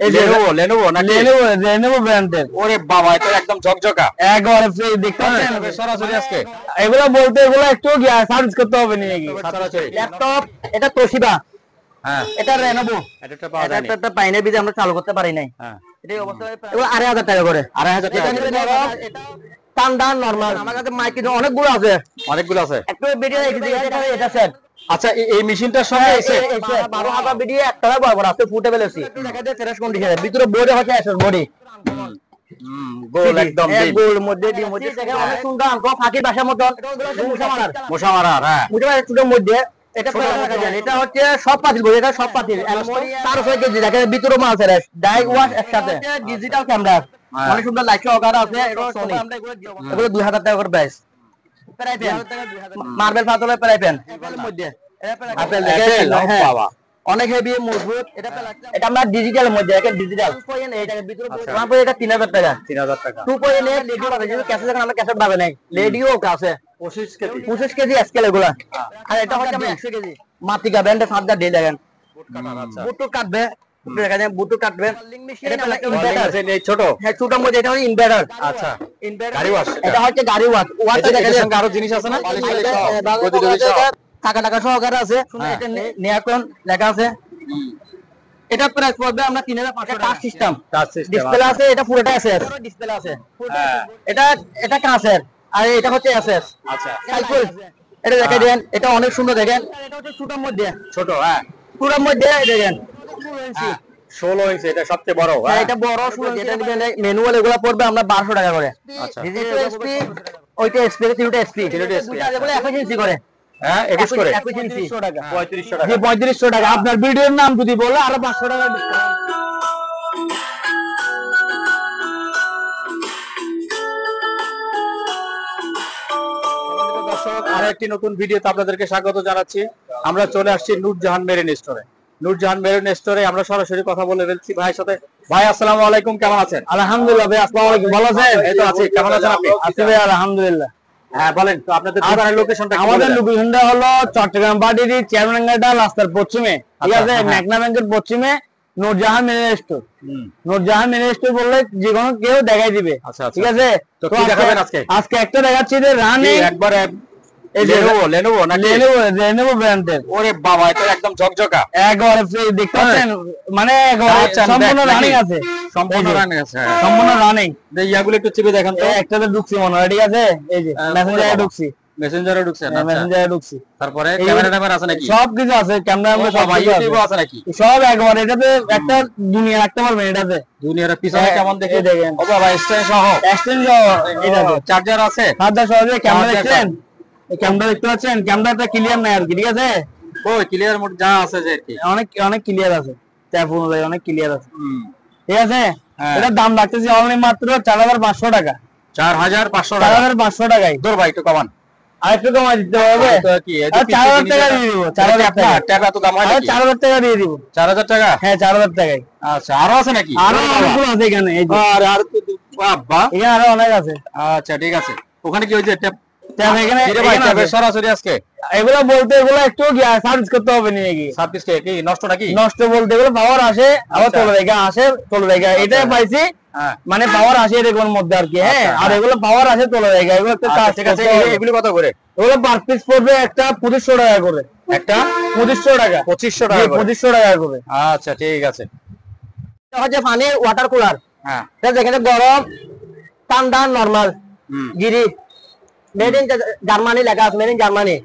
এই যে Lenovo নাকি Lenovo ব্র্যান্ডের। ওরে বাবা, এটা একদম ঝকঝকা একবারে ফ্রি দেখতে পাচ্ছেন সরাসরি আজকে। এগুলা বলতে এগুলা একটু সার্চ করতে হবে নিয়ে কি সরাসরি। ল্যাপটপ এটা তোশিবা, হ্যাঁ এটা Lenovo, এটা পাওয়া যায় না, এটা পাইনে বিদে আমরা চালু করতে পারি নাই। হ্যাঁ এটাই অবস্থা। এগুলো 2500 টাকা করে, 2500 টাকা। এটা স্ট্যান্ডার্ড নরমাল। আমার কাছে মাইক অনেকগুলো আছে, অনেকগুলো আছে। একটু ভিডিও এটা সেট। আচ্ছা, এই মেশিনটার সঙ্গে এসে 12000 ভিডিও একটা বরাবর আছে, ফুটেবল আছে। দেখা যায় ফ্রেশ কন্ডিশনে, ভিতরে বডি হচ্ছে এসএস বডি। গোল একদম গোল মধ্যে দি মধ্যে দেখেন অনেক সুন্দর আঙ্ক ফাঁকি ভাষার মতন। মোশামারার হ্যাঁ মোশামারার ছোট মধ্যে এটা এটা হচ্ছে সব পাতিল বলে, এটা সব পাতিল 400 কেজি। দেখেন ভিতরে মাল আছে, ডাই ওয়াশ একসাথে, ডিজিটাল ক্যামেরা, অনেক সুন্দর লাইট সহকারে আছে। এগুলো 2000 টাকা করে প্রাইস। প্রায় পেন মার্বেল পাতলের প্রায় পেন মধ্যে আপেল দেখেন বাবা অনেক হেভি মজবুত। এটা আমরা ডিজিটাল মধ্যে, এটা ডিজিটাল 2.8 এর ভিতরে তোমার এটা 3000 টাকা। 3000 টাকা 2.8 রেডিও পাবে, যেটা ক্যাসেট দেখেন আমরা ক্যাসেট পাবে না, রেডিও আছে 25 কেজি স্কেল এগুলা। আর এটা হচ্ছে 100 কেজি মাতিকা ব্র্যান্ডের 7000 ডে দেখেন বুটু কাটবে, দেখা যায় বুটু কাটবে। এটা ইনভার্টার আছে এই ছোট, হ্যাঁ ছোট মধ্যে এটা হচ্ছে ইনভার্টার। আচ্ছা ইনভার্টার গাড়ি ওয়াশ, এটা হচ্ছে গাড়ি ওয়াশ। ওয়াশটা দেখা যায় আরো জিনিস আছে না, টাকা টাকা সহকারে আছে। এটা নিয়াকন লেখা আছে। এটা প্রাইস পড়বে আমরা 3500 টাকা। টাচ সিস্টেম ডিসপ্লে আছে, এটা পুরোটা এসএস ডিসপ্লে আছে। এটা কাঁচের, আর এটা হচ্ছে এসএস। আচ্ছা সাইকেল এটা দেখে দেন, এটা অনেক সুন্দর দেখেন। এটা হচ্ছে ছোটর মধ্যে, ছোট হ্যাঁ ছোটর মধ্যে দেখেন 16 ইঞ্চি, এটা সবচেয়ে বড়। হ্যাঁ এটা বড় 16 ইঞ্চি। এটা নিবেন ম্যানুয়াল, এগুলা পড়বে আমরা 1200 টাকা করে। আচ্ছা এসপি ওইটা এসপি, তিনটা এসপি, এগুলো 21 ইঞ্চি করে। হ্যাঁ 21 করে 3500 টাকা, 3500 টাকা। জি 3500 টাকা। আপনার ভিডিওর নাম যদি বলে আরো 500 টাকা ডিসকাউন্ট। দর্শক, আরেকটি নতুন ভিডিওতে আপনাদেরকে স্বাগত জানাচ্ছি। আমরা চলে আসছি নূরজাহান মেরিন স্টোরে। নূরজাহান মেরিন স্টোরে আমরা সরাসরি কথা বলে ফেলছি ভাইয়ের সাথে। ভাই আসসালামু আলাইকুম, কেমন আছেন? আলহামদুলিল্লাহ ভাই, আসসালামু আলাইকুম। ভালো আছেন? এই তো আছি, কেমন আছেন আপনি? আছি ভাই আলহামদুলিল্লাহ। হ্যাঁ বলেন তো আপনাদের দোকানের লোকেশনটা। আমাদের লোকেশনটা হলো চট্টগ্রাম বাটিরি চেয়ারম্যানঘাটা রাস্তার পশ্চিমে, ঠিক আছে, মেঘনা ব্যাংকের পশ্চিমে Nurjahan marine store. Nurjahan marine store বললে যে কোনো কেউ দেখাই দিবে। ঠিক আছে, তো কি দেখাবেন আজকে? আজকে একটা দেখাচ্ছি যে রানিং একবারে Lenovo ব্র্যান্ডের। ওরে বাবা, এটা একদম ঝকঝকা একবারে দেখতে পাচ্ছেন, মানে সম্পূর্ণ রানিং আছে, সম্পূর্ণ রানিং আছে, সম্পূর্ণ রানিং। ইয়াগুলো একটু চিপে দেখেন তো। একটাতে ঢুকছি মনে হয়, ঠিক আছে, এই যে মেসেঞ্জারে ঢুকছি, মেসেঞ্জারে ঢুকছেন, মেসেঞ্জারে ঢুকছি। তারপরে ক্যামেরা আছে নাকি? সব কিছু আছে, ক্যামেরা সব ইউটিউব আছে নাকি? সব একবার। এটাতে একটা দুনিয়া রাখতে পারবেন, এটাতে দুনিয়ার পিছনে কেমন দেখে দেখেন। ও বাবা, স্ট্যান্ড সহ, স্ট্যান্ড সহ, এটাতে চার্জার আছে, চার্জার সহ। ক্যামেরা দেখছেন, ক্যামেরা দেখতে পাচ্ছেন, ক্যামেরাটা ক্লিয়ার নাই আর কি, ঠিক আছে। ওই ক্লিয়ার মোড যা আছে যে কি অনেক অনেক ক্লিয়ার আছে, ট্যাপ অনুযায়ী অনেক ক্লিয়ার আছে, ঠিক আছে। এটার দাম রাখতেছি অনলি মাত্র 4500 টাকা। 4500 টাকা, 4500 টাকায়। দূর ভাই একটু কমান, আরেকটু কমাই দিতে হবে তো কি? 4000 টাকা দিয়ে দিব। 4000 টাকা তো দাম হয় নাকি? 4000 টাকা দিয়ে দিব। 4000 টাকা, হ্যাঁ 4000 টাকায়। আচ্ছা আরো আছে নাকি? আরো অনেকগুলো আছে এখানে, এই যে আর তো বাবা এখানে আরো অনেক আছে। আচ্ছা ঠিক আছে, ওখানে কি ওই যে ট্যাপ সরাসরি আজকে এগুলো বলতে এগুলো একটু সার্ভিস করতে হবে নিয়ে কি? সার্ভিস কি নষ্ট নাকি? নষ্ট বলতে এগুলো পাওয়ার আসে, আবার চলে যায়, আসে চলে যায়, এটাই পাইছি। মানে পাওয়ার আসে এরকম মধ্যে আর কি। হ্যাঁ আর এগুলো পাওয়ার আসে চলে যায়, এগুলো একটা কাজ। ঠিক আছে, এগুলো কত করে? এগুলো পার পিস পড়বে একটা 2500 টাকা করে। একটা 2500 টাকা, 2500 টাকা, 2500 টাকা করে। আচ্ছা ঠিক আছে। এটা হচ্ছে পানি ওয়াটার কুলার। হ্যাঁ যেখানে গরম ঠান্ডা নরমাল গিরি মেড ইন জার্মানি লেখা আছে, মেড ইন জার্মানি।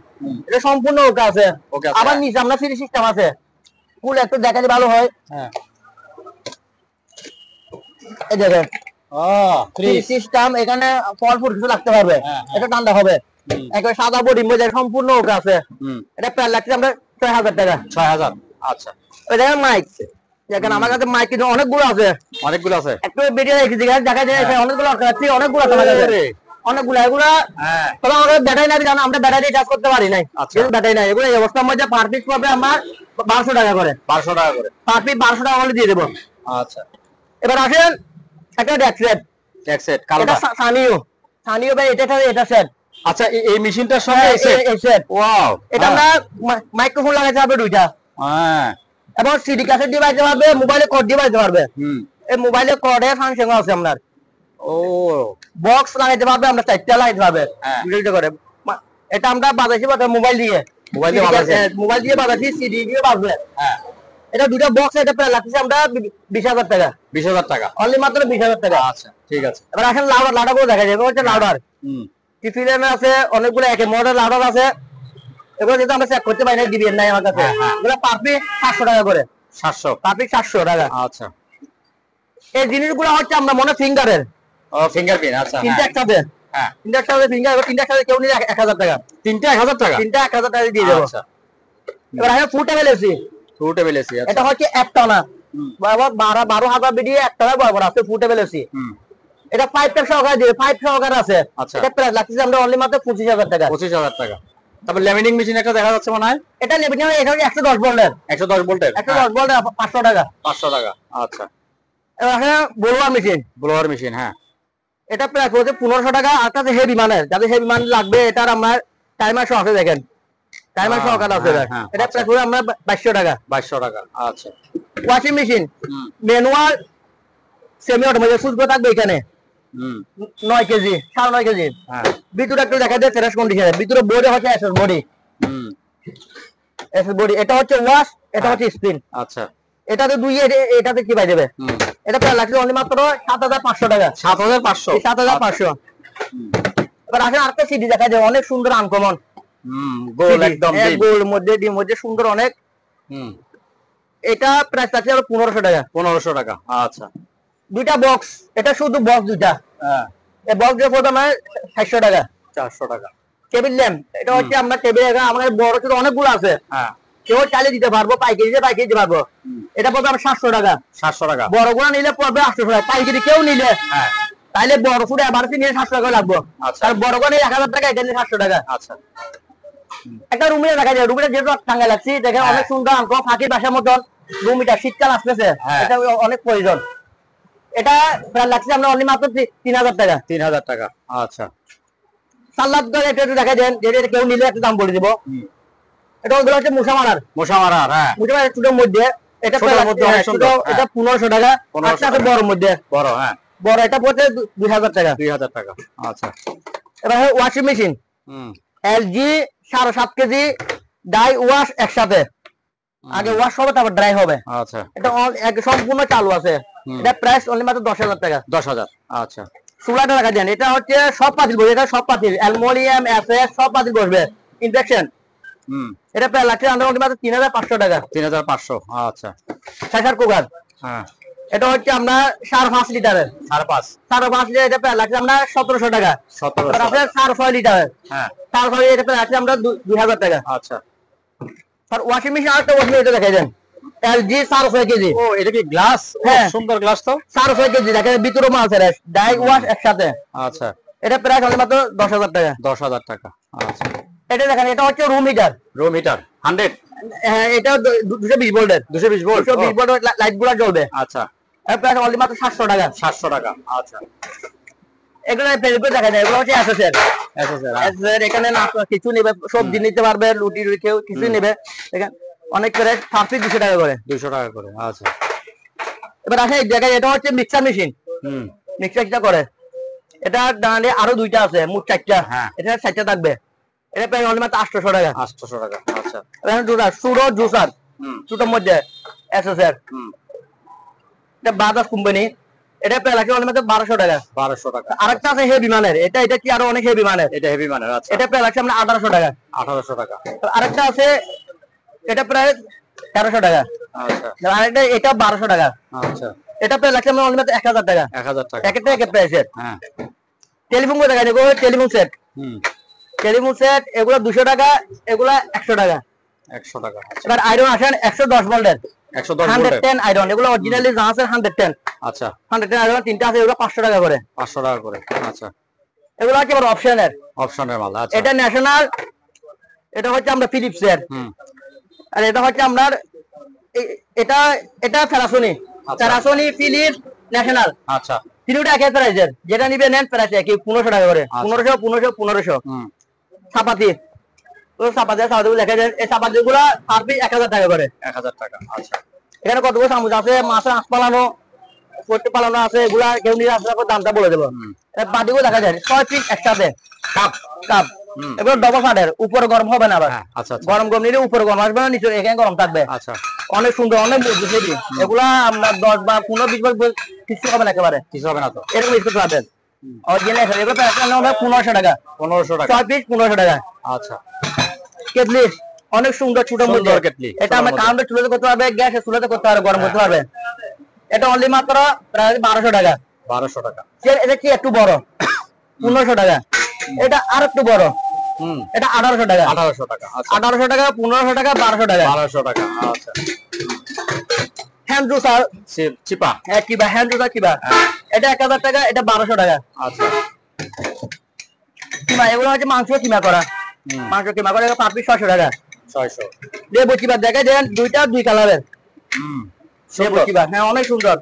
এটা সম্পূর্ণ ওকে আছে। আবার নিচে আমরা ফ্রি সিস্টেম আছে, কুল একটু দেখালে ভালো হয়। হ্যাঁ এই দেখেন, ফ্রি সিস্টেম। এখানে ফল ফুড কিছু লাগতে পারবে, এটা ঠান্ডা হবে। একবার সাদা বডি মধ্যে সম্পূর্ণ ওকে আছে। এটা প্রায় লাগছে আমরা 6000 টাকা। 6000। আচ্ছা ওই দেখেন মাইক, দেখেন আমার কাছে মাইক কিন্তু অনেকগুলো আছে, অনেকগুলো আছে। একটু ভিডিও দেখি দেখা যায় অনেকগুলো আছে, অনেকগুলো আছে, অনেকগুলো। এগুলা তবে আমাদের ব্যাটারি নাই, জানো আমরা ব্যাটারি চার্জ করতে পারি নাই, ব্যাটারি নাই। এগুলো এই অবস্থার মধ্যে পার পিস পড়বে আমার 1200 টাকা করে। 1200 টাকা করে পার পিস, 1200 টাকা করে দিয়ে দেবো। আচ্ছা এবার আসেন একটা ডেক সেট, এটা সানিও ভাই, এটা সেট। আচ্ছা এই মেশিনটার সঙ্গে এই সেট। ওয়াও, এটা আমরা মাইক্রোফোন লাগাইতে হবে দুইটা। হ্যাঁ এবং সিডি ক্যাসেট দিয়ে বাজতে পারবে, মোবাইলে কোড দিয়ে বাজতে পারবে। এই মোবাইলে কোডের ফাংশন আছে আপনার। ও বক্স লাগাইতে পারবে, আমরা চারটা লাগাইতে পারবে করে। এটা আমরা বাজাইছি মোবাইল দিয়ে, মোবাইল দিয়ে বাজাইছি, সিডি দিয়ে বাজবে। হ্যাঁ, এটা দুটো বক্স, এটা প্রায় লাগছে আমরা 20,000 টাকা। 20,000 টাকা অনলি মাত্র 20,000 টাকা। আচ্ছা ঠিক আছে। এবার আসেন লাউডার গুলো দেখা যাবে, হচ্ছে লাউডার টিফিনে আছে অনেকগুলো, এক মডেল লাউডার আছে। এগুলো যেহেতু আমরা চেক করতে পারি না, দিবেন নাই আমার কাছে। এগুলো পার পিস 700 টাকা করে। 700 পার পিস 700 টাকা। আচ্ছা, এই জিনিসগুলো হচ্ছে আমরা মনে ফিঙ্গারের। ও ফিঙ্গারপ্রিন্ট। আচ্ছা, তিনটা একসাথে। হ্যাঁ, তিনটা একসাথে ফিঙ্গার, তিনটা একসাথে কেউ নিলে 1,000 টাকা। তিনটা 1,000 টাকা? তিনটা 1,000 টাকা দিয়ে দেবো। আচ্ছা, এবার আমি ফুল টেবিল এসি। ফুল টেবিল এসি। আচ্ছা, এটা হচ্ছে একটা না, 12,000 বিডিয়ে একটা বরাবর আছে ফুল টেবিল এসি। এটা 5 টাকা সহকারে দিবে, 5 সহকারে আছে। এটা প্রাইস লাগছে আমরা অনলি মাত্র 25,000 টাকা। 25,000 টাকা। তারপর ল্যামিনিং মেশিন একটা দেখা যাচ্ছে মনে হয়। এটা ল্যামিনিং, এটা হচ্ছে 110 ভোল্টের। 110 ভোল্টের। 110 ভোল্টের 500 টাকা। 500 টাকা। আচ্ছা, এবার ব্লোয়ার মেশিন। ব্লোয়ার মেশিন, হ্যাঁ, এটা প্রাইস হচ্ছে 1500 টাকা। আর কাছে হেভি মানের, যাদের হেভি মান লাগবে, এটার আমার টাইমার সহ আছে, দেখেন টাইমার সহকারে আছে। এটা প্রাইস হচ্ছে আমরা 2200 টাকা। 2200 টাকা। আচ্ছা, washing machine manual semi automatic, switch থাকবে এখানে। 9 কেজি, 9.5 কেজি। হ্যাঁ, ভিতরে একটু দেখা যায় ফ্রেশ কন্ডিশনে। ভিতরে বডি হচ্ছে এসএস বডি। SS body. এটা হচ্ছে ওয়াশ, এটা হচ্ছে স্পিন। আচ্ছা, এটাতে দুই, এটাতে কি পাই যাবে। এটা প্রায় লাগছে অনলি মাত্র 7,500 টাকা। 7,500? 7,500। এবার আসেন আরেকটা সিডি দেখা যায়, অনেক সুন্দর আনকমন। গোল একদম গোল মধ্যে মধ্যে সুন্দর অনেক। এটা প্রাইস লাগছে 1500 টাকা। 1500 টাকা। আচ্ছা, দুইটা বক্স, এটা শুধু বক্স দুইটা। হ্যাঁ, এই বক্স দিয়ে প্রথম 600 টাকা। 400 টাকা। টেবিল ল্যাম্প, এটা হচ্ছে আমরা টেবিল, আমাদের বড় ছোট অনেকগুলো আছে। হ্যাঁ, কেউ চালিয়ে দিতে পারবো, পাইকারি দিতে পারবো। এটা পড়বে 700 টাকা। 700 টাকা। বড় গুলো নিলে পড়বে 800 টাকা। পাইকারি কেউ নিলে, হ্যাঁ, তাইলে বড় ফুটে এবারে নিয়ে 700 টাকা লাগবে। আর বড় গুলো 1000 টাকা, এটা নিয়ে 700 টাকা। আচ্ছা, একটা রুমে দেখা যায়, রুমে যেহেতু টাঙ্গা লাগছে, দেখেন অনেক সুন্দর আনকো, ফাঁকির বাসার মতন রুম। এটা শীতকাল আসতেছে, এটা অনেক প্রয়োজন। এটা প্রায় লাগছে আমরা অনলি মাত্র 3,000 টাকা। 3,000 টাকা। আচ্ছা, সালাদ এটা একটু দেখা দেন, যেটা কেউ নিলে একটা দাম বলে দিব। এটা হচ্ছে মশা মারার। মশা মারার, হ্যাঁ, মশা মারার ছোটোর মধ্যে। এটা এটা 1500 টাকা। একটা আছে বড় মধ্যে, বড়, হ্যাঁ, বড়। এটা পড়ছে 2,000 টাকা। 2,000 টাকা। আচ্ছা, এবার washing machine LG 7.5 KG die wash একসাথে। আগে ওয়াশ হবে, তারপর ড্রাই হবে। আচ্ছা, এটা সম্পূর্ণ চালু আছে। এটা প্রাইস অনলি মাত্র 10,000 টাকা। 10,000। আচ্ছা, চুলাটা রাখা দেন। এটা হচ্ছে সব পাতিল বসবে, এটা সব পাতিল, অ্যালুমিনিয়াম, এসএস সব পাতিল বসবে, ইনজেকশন। এটা প্রায় লাগছে অনলি মাত্র 3,500 টাকা। 3,500। আচ্ছা, প্রেসার কুকার, হ্যাঁ, এটা হচ্ছে আমরা 5.5 লিটারের। 5.5 লিটার। এটা প্রায় লাগছে আমরা 1,700 টাকা। 1,700। 6.5 লিটারের। হ্যাঁ, 6.5 লিটার। এটা প্রায় লাগছে আমরা 2,000 টাকা। আচ্ছা, আর ওয়াশিং মেশিন, আরেকটা ওয়াশিং মেশিন দেখাই দেন, এলজি 6.5 কেজি। ও, এটা কি গ্লাস? হ্যাঁ, সুন্দর গ্লাস তো। 6.5 কেজি, দেখেন ভিতরে মাল আছে, ডাই ওয়াশ একসাথে। আচ্ছা, এটা প্রায় অনলি মাত্র 10,000 টাকা। 10,000 টাকা। আচ্ছা, এটা দেখেন, এটা হচ্ছে রুম হিটার। Room heater 100? হ্যাঁ, এটা 220 ভোল্টের। 220 ভোল্ট। 220 ভোল্টের লাইট গুলো জ্বলবে। আচ্ছা, এর প্রাইস অনলি মাত্র 700 টাকা। 700 টাকা। আচ্ছা, এগুলো ফেসবুকে দেখা যায়, এগুলো হচ্ছে এসএসএর। এসএসএর এখানে না কিছু নেবে, সবজি নিতে পারবে, রুটি কেউ কিছু নেবে। দেখেন অনেক করে পার পিস 200 টাকা করে। 200 টাকা করে। আচ্ছা, এবার আসে এই জায়গায়, এটা হচ্ছে মিক্সার মেশিন। মিক্সারটা করে, এটা ডানে আরো দুইটা আছে, মোট 4টা। এটা 4টা থাকবে। এটা প্রায় অনলি মাত্র 800 টাকা। 800 টাকা। আচ্ছা, এখানে জুসার, সুরো জুসার, ছোটোর মধ্যে এসএসএর। এটা বাজাজ কোম্পানি। এটা প্রায় লাগছে অনলি মাত্র 1200 টাকা। 1200 টাকা। আরেকটা আছে হেভি মানের, এটা কি আরো অনেক হেভি মানের। এটা হেভি মানের। আচ্ছা, এটা প্রায় লাগছে আমরা 1800 টাকা। 1800 টাকা। আরেকটা আছে, এটা প্রায় 1300 টাকা। আচ্ছা, আরেকটা এটা 1200 টাকা। আচ্ছা, এটা প্রায় লাগছে আমরা অনলি মাত্র 1000 টাকা। 1000 টাকা। একটা এক প্রাইসের। হ্যাঁ, টেলিফোন করে দেখা যায়, টেলিফোন সেট। টেলিফোন সেট এগুলো 200 টাকা, এগুলা 100 টাকা। 100 টাকা। এবার আয়রন আসেন 110 ভোল্টের। 110 আয়রন, এগুলো অরিজিনালি যা আছে 110। আচ্ছা, 110 আয়রন তিনটা আছে, এগুলো 500 টাকা করে। 500 টাকা করে। আচ্ছা, এগুলো হচ্ছে অপশনের। অপশনের মাল। আচ্ছা, এটা ন্যাশনাল, এটা হচ্ছে আমরা ফিলিপসের। আর এটা হচ্ছে আপনার এটা এটা প্যানাসোনিক। Panasonic, Philips, national. আচ্ছা, তিনটা একই প্রাইসের। যেটা নিবে নেন প্রাইস একই, 1500 টাকা করে। 1500 1500 1500। চাপাতি তো চাপাতি চাপাতি দেখা যায়, এই চাপাতি গুলা পার পিস 1000 টাকা করে। 1000 টাকা। আচ্ছা, এখানে কতগুলো চামচ আছে, মাছের আঁশ পালানো, পোল্ট্রি পালানো আছে, এগুলা কেউ নিয়ে আসলে দামটা বলে দেবো। বাটিগুলো দেখা যায় 6 পিস একসাথে কাপ কাপ। এগুলো ডবল ফাটের, উপরে গরম হবে না আবার। আচ্ছা, গরম গরম নিলে উপরে গরম আসবে না, নিচে এখানে গরম থাকবে। আচ্ছা, অনেক সুন্দর, অনেক মজবুত। এগুলা আমরা 10 বা 15 20 বার কিছু হবে না, একেবারে কিছু হবে না তো, এরকম ইউজ করতে পারবেন। অরিজিনাল এগুলো প্রাইস হবে 1500 টাকা। 1500 টাকা 6 পিস 1500 টাকা। আচ্ছা, কেটলি অনেক সুন্দর, ছোট মধ্যে কেটলি। এটা আমরা কাউন্টার চুলাতে করতে পারবে, গ্যাসে চুলাতে করতে পারবে, গরম করতে পারবে। এটা অনলি মাত্র প্রায় 1200 টাকা। 1200 টাকা। এটা কি একটু বড় 1500 টাকা। এটা আর একটু বড়, এটা 1800 টাকা। 1800 টাকা। আচ্ছা, 1800 টাকা, 1500 টাকা, 1200 টাকা। 1200 টাকা। আচ্ছা, হ্যান্ড জুসার চিপা, হ্যাঁ কিবা হ্যান্ড জুসার কিবা, এটা 1000 টাকা, এটা 1200 টাকা। আচ্ছা, কিমা এগুলো হচ্ছে মাংস কিমা করা, মাংস কিমা করা পার পিস 600 টাকা। 600। লেবু কিমা দেখা যায় দুইটা দুই কালারের। লেবু কিমা হ্যাঁ অনেক সুন্দর।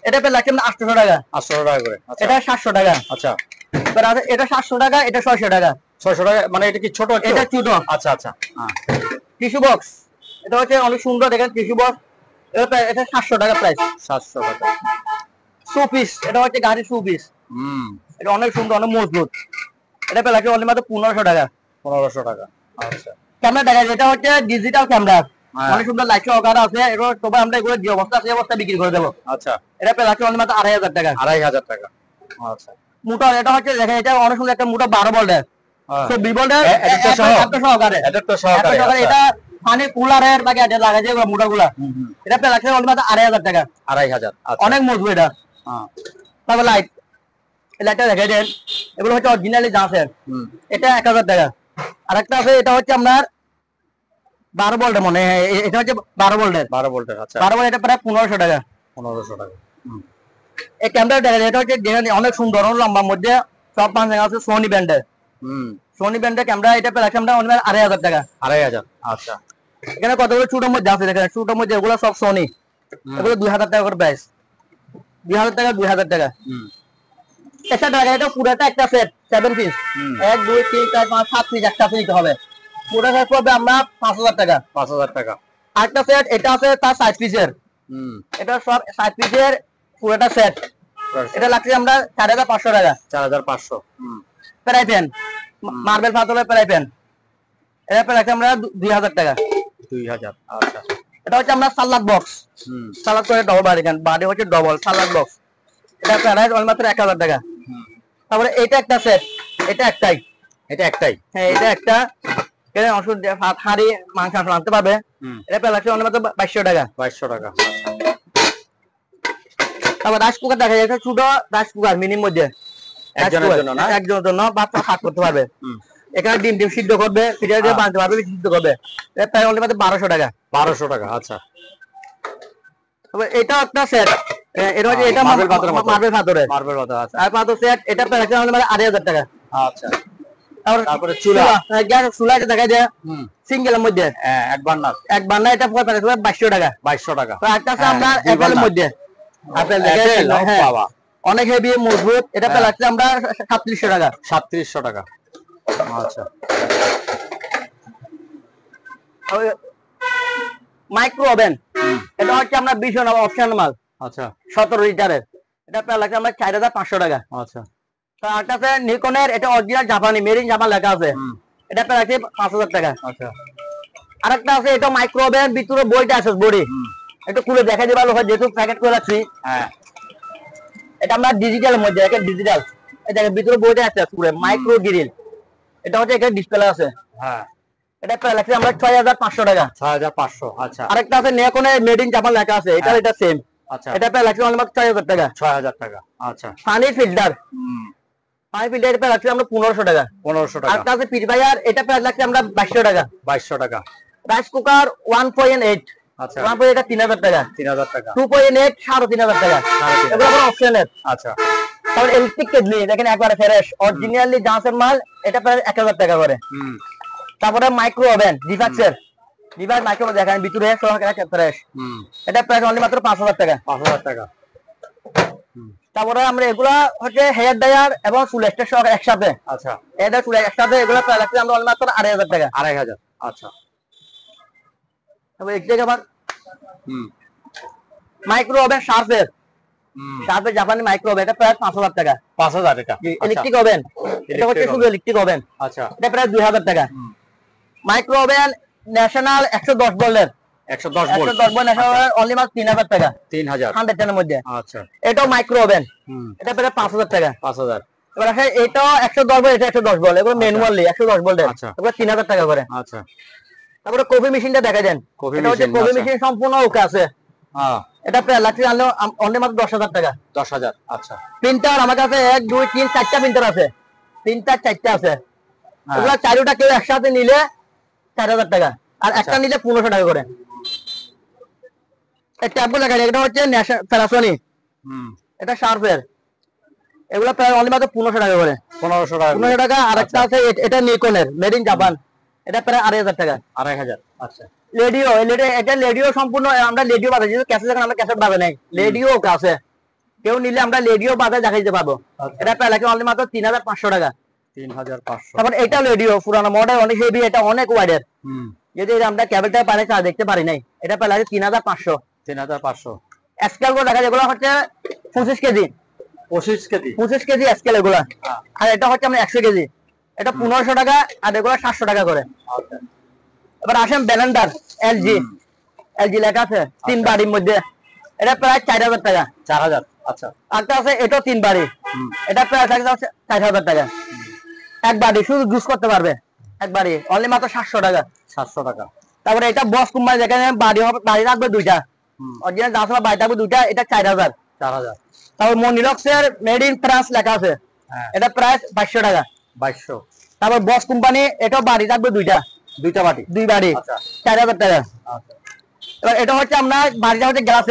এটা পেয়ে লাগছে 800 টাকা। 800 টাকা করে। আচ্ছা, এটা 700 টাকা। আচ্ছা, এটা 700 টাকা, এটা 600 টাকা। 600 টাকা মানে এটা কি ছোট? এটা ছোট। আচ্ছা, আচ্ছা। হ্যাঁ, টিস্যু বক্স, এটা হচ্ছে অনেক সুন্দর, দেখেন টিস্যু বক্স। এটা 700 টাকা প্রাইস। 700 টাকা। শু পিস, এটা হচ্ছে গাড়ি শু পিস। এটা অনেক সুন্দর, অনেক মজবুত। এটা পেয়ে লাগছে অনলি মাত্র 1500 টাকা। 1500 টাকা। আচ্ছা, ক্যামেরা দেখা যায়, এটা হচ্ছে ডিজিটাল ক্যামেরা, অনেক সুন্দর লাইট সহকারে আছে। এগুলো তবে আমরা এগুলো যে অবস্থা আছে অবস্থা বিক্রি করে দেবো। আচ্ছা, এটা পেয়ে লাগছে অনলি মাত্র 2500 টাকা। 2500 টাকা। আচ্ছা, মোটর এটা হচ্ছে দেখেন, এটা অনেক সুন্দর একটা মোটর 12 ভোল্টের, 24 ভোল্টের সহকারে। এটা পানি কুলারের বা গ্যাজেট লাগা যায় মোটরগুলা। এটা পেয়ে লাগছে অনলি মাত্র 2500 টাকা। 2500। আচ্ছা, অনেক মজবুত এটা। তারপর লাইট, লাইটটা দেখে দেন, এগুলো হচ্ছে অরিজিনালি জাসের। এটা 1000 টাকা। আরেকটা আছে, এটা হচ্ছে আপনার 12 ভোল্টের, মনে হয় এটা হচ্ছে 12 ভোল্টের। 12 ভোল্টের। আচ্ছা, 12 ভোল্ট, এটা প্রায় 1500 টাকা। 1500 টাকা। এই ক্যামেরা দেখা যায়, এটা হচ্ছে অনেক সুন্দর, অনেক লম্বার মধ্যে সব পাঁচ আছে সোনি ব্র্যান্ডের। সোনি ব্র্যান্ডের ক্যামেরা, এটা প্রায় আমরা 2500 টাকা। 2500। আচ্ছা, এখানে কতগুলো ছোটোর মধ্যে আছে দেখেন, ছোটোর মধ্যে এগুলো সব সোনি, এগুলো 2000 টাকা করে প্রাইস। 2000 টাকা, 2000 টাকা। এটা টাকা, এটা পুরোটা একটা সেট 7 পিস, 1 2 3 4 5 7 পিস একটা নিতে হবে। পুরো সেট পড়বে আমরা 5000 টাকা। 5000 টাকা। আরেকটা সেট এটা আছে তার 60 পিসের, এটা সব 60 পিসের পুরোটা সেট। এটা লাগছে আমরা 4500 টাকা। 4500। প্রাই পেন, মার্বেল পাথরের প্রাই পেন, এটা প্রায় লাগছে আমরা 2000 টাকা। 2000। আচ্ছা, এটা হচ্ছে আমরা সালাদ বক্স, সালাদ করে ডবল বাড়ি, বাড়ি হচ্ছে ডবল সালাদ বক্স। এটা প্রাইস মাত্র 1000 টাকা। তারপরে এটা একটা সেট, এটা একটাই, এটা একটাই। হ্যাঁ এটা একটা, এখানে ওষুধ ভাত হাঁড়ি মাংস আনতে পারবে। এটা প্রায় লাগছে মাত্র 2200 টাকা। 2200 টাকা। তারপর রাইস কুকার দেখা যায়, ছোট রাইস কুকার মিনির মধ্যে, একজনের জন্য না, একজনের জন্য বাচ্চা ভাগ করতে পারবে। এখানে ডিম ডিম সিদ্ধ করবে, ফিরে দিয়ে বানতে পারবে, সিদ্ধ করবে। এটা প্রায় অনলি মাত্র 1200 টাকা। 1200 টাকা। আচ্ছা, তবে এটা একটা সেট, এটা হচ্ছে এটা মার্বেল পাথরের। মার্বেল পাথর। আচ্ছা, আর পাথর সেট, এটা প্রায় লাগছে অনলি মাত্র 2500 টাকা। আচ্ছা, তারপরে চুলা, গ্যাস চুলা, এটা দেখা যায় সিঙ্গেলের মধ্যে, একবার না, এটা 2200 টাকা। 2200 টাকা। তো একটা আছে আমরা অ্যাপেলের মধ্যে, আপেল দেখেন অনেক হেভি মজবুত, এটা প্রায় লাগছে আমরা 3700 টাকা। 3700 টাকা। আচ্ছা, মাইক্রো ওভেন, এটা হচ্ছে আমরা 20 অপশন মাল। আচ্ছা, 17 লিটারের, এটা প্রায় লাগছে আমরা 4500 টাকা। আচ্ছা, তো একটা আছে নিকনের, এটা অরিজিনাল জাপানি, মেড ইন জাপান লেখা আছে, এটা প্রায় লাগছে 5000 টাকা। আচ্ছা, আরেকটা আছে, এটা মাইক্রো ওভেন, ভিতরে বইটা আছে বডি, একটু খুলে দেখা দিই ভালো হয়, যেহেতু প্যাকেট করে রাখছি। হ্যাঁ, এটা আমরা ডিজিটালের মধ্যে, এটা ডিজিটাল, এটা ভিতরে বইটা আছে পুরো মাইক্রো গ্রিল, এটা হচ্ছে এখানে ডিসপ্লে আছে। হ্যাঁ, এটা প্রায় লাগছে আমরা 6500 টাকা। 6500। আচ্ছা, আরেকটা আছে নিকনের মেড ইন জাপান লেখা আছে, এটা সেম, আচ্ছা, এটা প্রায় লাগছে অনলি মাত্র 6000 টাকা। 6000 টাকা। আচ্ছা, পানি ফিল্টার, পানি ফিল্টার প্রায় লাগছে আমরা 1500 টাকা। 1500 টাকা। আরেকটা আছে পিট ভাইয়ার, এটা প্রায় লাগছে আমরা 2200 টাকা। 2200 টাকা। রাইস কুকার 1.8, আচ্ছা, 1.8 3000 টাকা। 3000 টাকা। 2.8 3500 টাকা। এগুলো কোনো অপশনের। আচ্ছা, তারপর ইলেকট্রিক কেটলি দেখেন একবারে ফ্রেশ অরিজিনালি জাসের মাল, এটা প্রায় 1000 টাকা করে। তারপরে মাইক্রো ওভেন ডিভাক্সের, ডিভাক্স মাইক্রো দেখেন ভিতরে সহ ফ্রেশ, এটা প্রায় অনলি মাত্র 5000 টাকা। 5000 টাকা। তারপরে আমরা এগুলা হচ্ছে হেয়ার ড্রায়ার এবং চুল এক্সট্রা সহ একসাথে। আচ্ছা, এটা চুল একসাথে এগুলা প্রায় লাগছে আমরা মাত্র 2500 টাকা। 2500। আচ্ছা, তারপর এক জায়গা আবার মাইক্রো ওভেন শার্পের জাপানি মাইক্রো ওভেন, এটা প্রায় 5000 টাকা। 5000 এটা ইলেকট্রিক ওভেন, এটা হচ্ছে শুধু ইলেকট্রিক ওভেন। আচ্ছা, এটা প্রায় 2000 টাকা। মাইক্রো ওভেন ন্যাশনাল 110 ভোল্টের, 110 ভোল্ট, 110 ভোল্ট ন্যাশনাল অনলি মাত্র 3000 টাকা। 3000 100 এর মধ্যে। আচ্ছা, এটাও মাইক্রো ওভেন, এটা প্রায় 5000 টাকা। 5000। এবার আসে এটাও 110 ভোল্ট, এটা 110 ভোল্ট, এগুলো ম্যানুয়ালি 110 ভোল্টের। আচ্ছা, এগুলো 3000 টাকা করে। আচ্ছা, তারপরে কফি মেশিনটা দেখা দেন, এটা হচ্ছে কফি মেশিন সম্পূর্ণ ওকে আছে। এটা প্রায় লাগছে অনলি মাত্র 10000 টাকা। 10000। আচ্ছা, প্রিন্টার আমার কাছে 1 2 3 4টা প্রিন্টার আছে, 3টা 4টা আছে। এগুলা চারটা কেউ একসাথে নিলে 4000 টাকা, আর একটা নিলে 1500 টাকা করে। এই ট্যাবগুলো দেখা যায়, এটা হচ্ছে প্যানাসোনিক, এটা শার্পের, এগুলা প্রায় অনলি মাত্র 1500 টাকা করে। 1500 টাকা, 1500 টাকা। আর একটা আছে এটা নিকনের, মেড ইন জাপান, এটা প্রায় 2500 টাকা। 2500। আচ্ছা, রেডিও, এটা রেডিও সম্পূর্ণ আমরা রেডিও বাজাই, যেহেতু ক্যাসেট যখন আমরা ক্যাসেট বাজে নাই, রেডিও আছে, কেউ নিলে আমরা রেডিও বাজায় দেখাইতে পারবো। এটা প্রায় লাগে অনলি মাত্র 3500 টাকা। 3500। তারপর এটা রেডিও পুরানো মডেল, অনেক হেভি, এটা অনেক ওয়াইডের, যদি আমরা কেবলটা পারে চা দেখতে পারি নাই, এটা প্রায় লাগে 3500। 3500। স্কেল গুলো দেখা যায়, এগুলো হচ্ছে 25 কেজি, 25 কেজি স্কেল এগুলা। আর এটা হচ্ছে আমরা 100 কেজি, এটা 1500 টাকা, আর এগুলো 700 টাকা করে। এবার আসেন ব্লেন্ডার, এলজি লেখা আছে, 3 বাড়ির মধ্যে, এটা প্রায় 4000 টাকা। 4000। আচ্ছা, একটা আছে এটাও 3 বাড়ি, এটা প্রায় 4000 টাকা। এক বাড়ি শুধু জুস করতে পারবে, এক বাড়ি অনলি মাত্র 700 টাকা। 700 টাকা। তারপরে এটা বস কোম্পানি, যেখানে বাড়ি রাখবে দুইটা, অরিজিনাল দাসলা বাড়ি থাকবে দুইটা, এটা 4000। 4000। তারপর মনিলক্সের মেড ইন ফ্রান্স লেখা আছে, এটা প্রায় 2200 টাকা। 2200। তারপর বস কোম্পানি, এটাও বাড়ি থাকবে দুইটা বাটি, 2 বাড়ি, 4000 টাকা। এবার এটা হচ্ছে আমরা বাড়িটা হচ্ছে গ্লাস